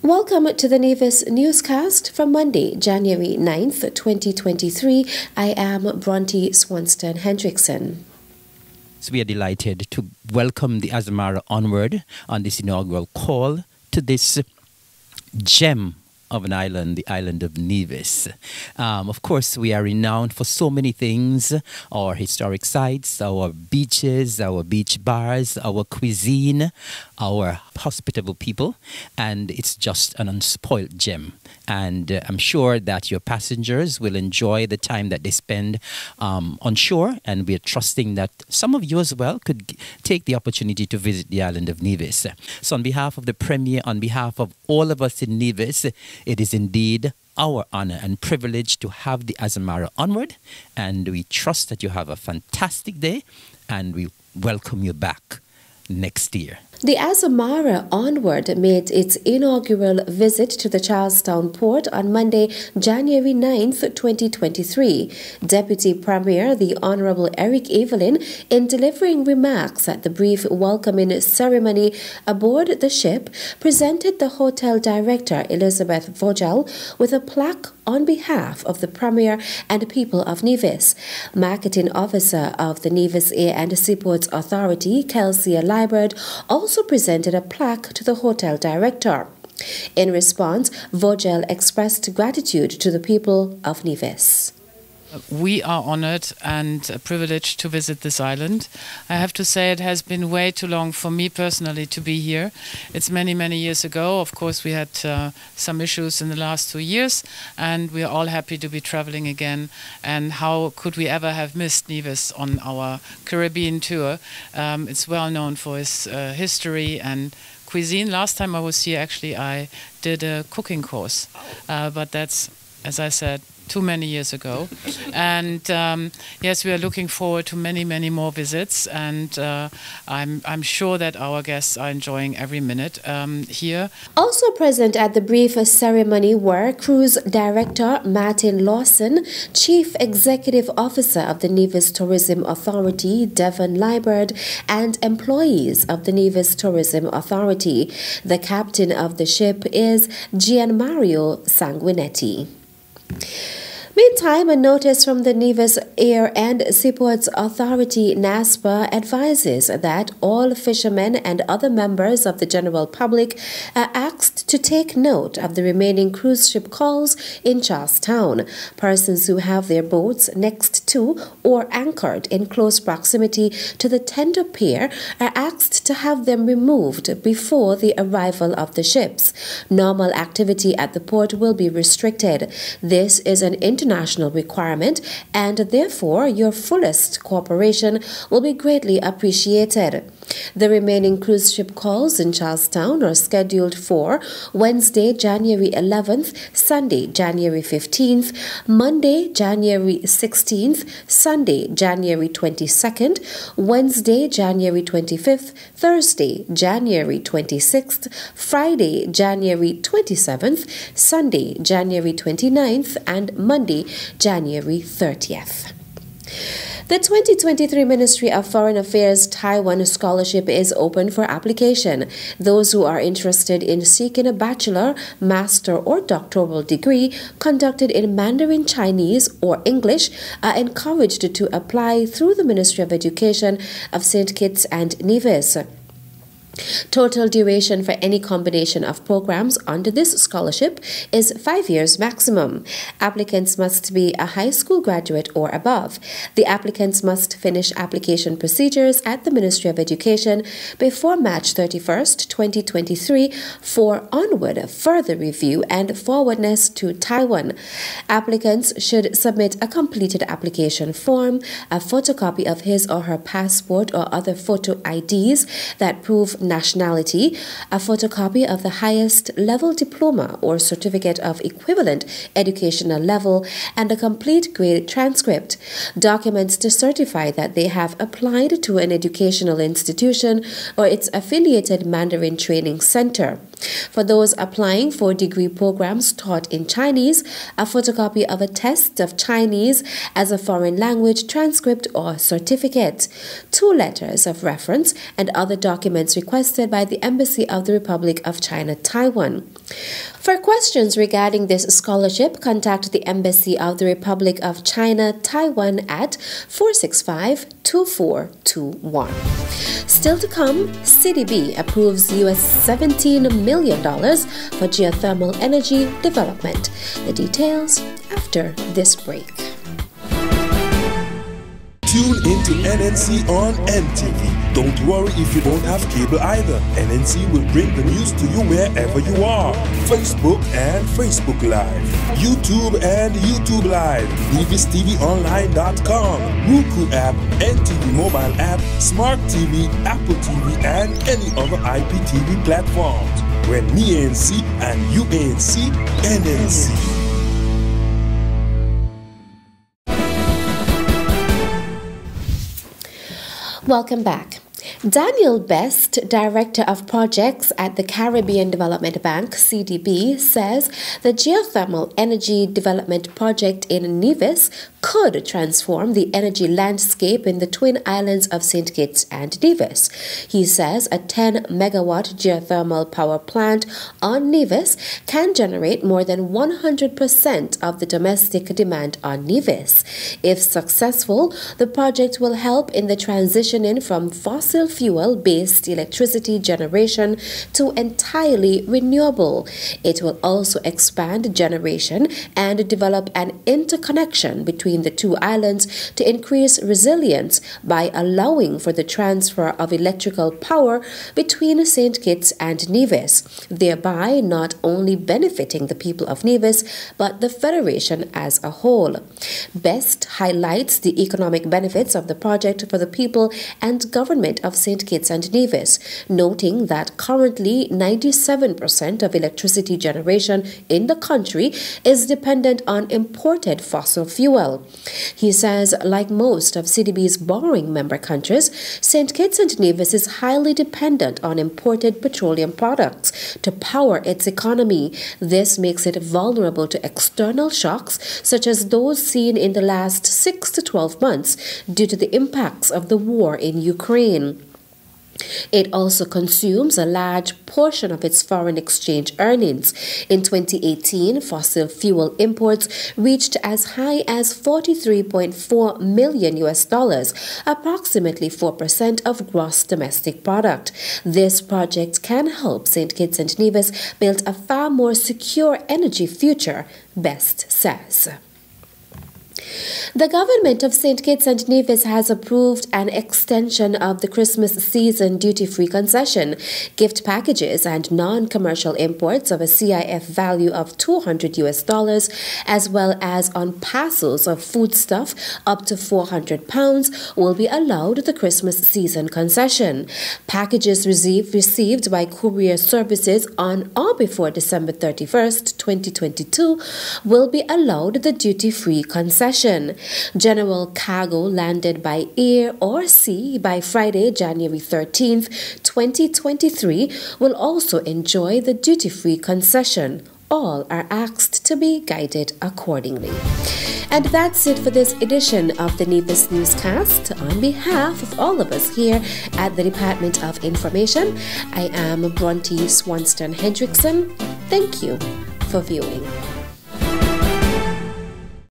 Welcome to the Nevis newscast for Monday, January 9th, 2023. I am Bronte Swanston Hendrickson. So we are delighted to welcome the Azamara Onward on this inaugural call to this gem of an island, the island of Nevis. Of course, we are renowned for so many things: our historic sites, our beaches, our beach bars, our cuisine, our hospitable people, and it's just an unspoiled gem. And I'm sure that your passengers will enjoy the time that they spend on shore, and we're trusting that some of you as well could take the opportunity to visit the island of Nevis. So on behalf of the Premier, on behalf of all of us in Nevis, it is indeed our honor and privilege to have the Azamara Onward, and we trust that you have a fantastic day, and we welcome you back next year. The Azamara Onward made its inaugural visit to the Charlestown port on Monday, January 9th, 2023. Deputy Premier, the Honorable Eric Evelyn, in delivering remarks at the brief welcoming ceremony aboard the ship, presented the hotel director, Elizabeth Vogel, with a plaque on behalf of the Premier and people of Nevis. Marketing Officer of the Nevis Air and Seaports Authority, Kelsey Liberd, also presented a plaque to the hotel director. In response, Vogel expressed gratitude to the people of Nevis. We are honored and privileged to visit this island. I have to say it has been way too long for me personally to be here. It's many, many years ago. Of course, we had some issues in the last 2 years, and we are all happy to be traveling again. And how could we ever have missed Nevis on our Caribbean tour? It's well known for its history and cuisine. Last time I was here, actually, I did a cooking course, but that's, as I said, too many years ago. And yes, we are looking forward to many, many more visits, and I'm sure that our guests are enjoying every minute here. Also present at the brief ceremony were Cruse Director Martin Lawson, Chief Executive Officer of the Nevis Tourism Authority, Devon Liberd, and employees of the Nevis Tourism Authority. The captain of the ship is Gianmario Sanguinetti. Meantime, a notice from the Nevis Air and Seaports Authority, NASPA, advises that all fishermen and other members of the general public are asked to take note of the remaining cruise ship calls in Charlestown. Persons who have their boats next to or anchored in close proximity to the tender pier are asked to have them removed before the arrival of the ships. Normal activity at the port will be restricted. This is an international requirement, and therefore your fullest cooperation will be greatly appreciated. The remaining cruise ship calls in Charlestown are scheduled for Wednesday, January 11th, Sunday, January 15th, Monday, January 16th, Sunday, January 22nd, Wednesday, January 25th, Thursday, January 26th, Friday, January 27th, Sunday, January 29th, and Monday, January 30th. The 2023 Ministry of Foreign Affairs Taiwan Scholarship is open for application. Those who are interested in seeking a bachelor, master, or doctoral degree conducted in Mandarin Chinese or English are encouraged to apply through the Ministry of Education of St. Kitts and Nevis. Total duration for any combination of programs under this scholarship is 5 years maximum. Applicants must be a high school graduate or above. The applicants must finish application procedures at the Ministry of Education before March 31st, 2023 for onward further review and forwardness to Taiwan. Applicants should submit a completed application form, a photocopy of his or her passport or other photo IDs that prove nationality, a photocopy of the highest level diploma or certificate of equivalent educational level, and a complete grade transcript. Documents to certify that they have applied to an educational institution or its affiliated Mandarin training center. For those applying for degree programs taught in Chinese, a photocopy of a test of Chinese as a foreign language transcript or certificate, 2 letters of reference, and other documents requested by the Embassy of the Republic of China, Taiwan. For questions regarding this scholarship, contact the Embassy of the Republic of China, Taiwan at 465-2421. Still to come, CDB approves US $17 million for geothermal energy development. The details after this break. Tune into NNC on NTV. Don't worry if you don't have cable either. NNC will bring the news to you wherever you are. Facebook and Facebook Live. YouTube and YouTube Live. NevisTVOnline.com. Roku app, NTV mobile app, Smart TV, Apple TV, and any other IPTV platforms. When me ANC and you ANC, NNC. Welcome back. Daniel Best, Director of Projects at the Caribbean Development Bank, CDB, says the geothermal energy development project in Nevis could transform the energy landscape in the twin islands of St. Kitts and Nevis. He says a 10-megawatt geothermal power plant on Nevis can generate more than 100% of the domestic demand on Nevis. If successful, the project will help in the transitioning from fossil fuel-based electricity generation to entirely renewable. It will also expand generation and develop an interconnection between the 2 islands to increase resilience by allowing for the transfer of electrical power between St. Kitts and Nevis, thereby not only benefiting the people of Nevis but the Federation as a whole. Best highlights the economic benefits of the project for the people and government of St. Kitts and Nevis, noting that currently 97% of electricity generation in the country is dependent on imported fossil fuel. He says, like most of CDB's borrowing member countries, St. Kitts and Nevis is highly dependent on imported petroleum products to power its economy. This makes it vulnerable to external shocks, such as those seen in the last 6 to 12 months due to the impacts of the war in Ukraine. It also consumes a large portion of its foreign exchange earnings. In 2018, fossil fuel imports reached as high as $43.4 million, approximately 4% of gross domestic product. This project can help St. Kitts and Nevis build a far more secure energy future, Best says. The government of St. Kitts and Nevis has approved an extension of the Christmas season duty-free concession. Gift packages and non-commercial imports of a CIF value of $200, as well as on parcels of foodstuff up to £400, will be allowed the Christmas season concession. Packages received by courier services on or before December 31st, 2022, will be allowed the duty-free concession. General cargo landed by air or sea by Friday, January 13th, 2023 will also enjoy the duty-free concession. All are asked to be guided accordingly. And that's it for this edition of the Nevis Newscast. On behalf of all of us here at the Department of Information, I am Bronte Swanston Hendrickson. Thank you for viewing.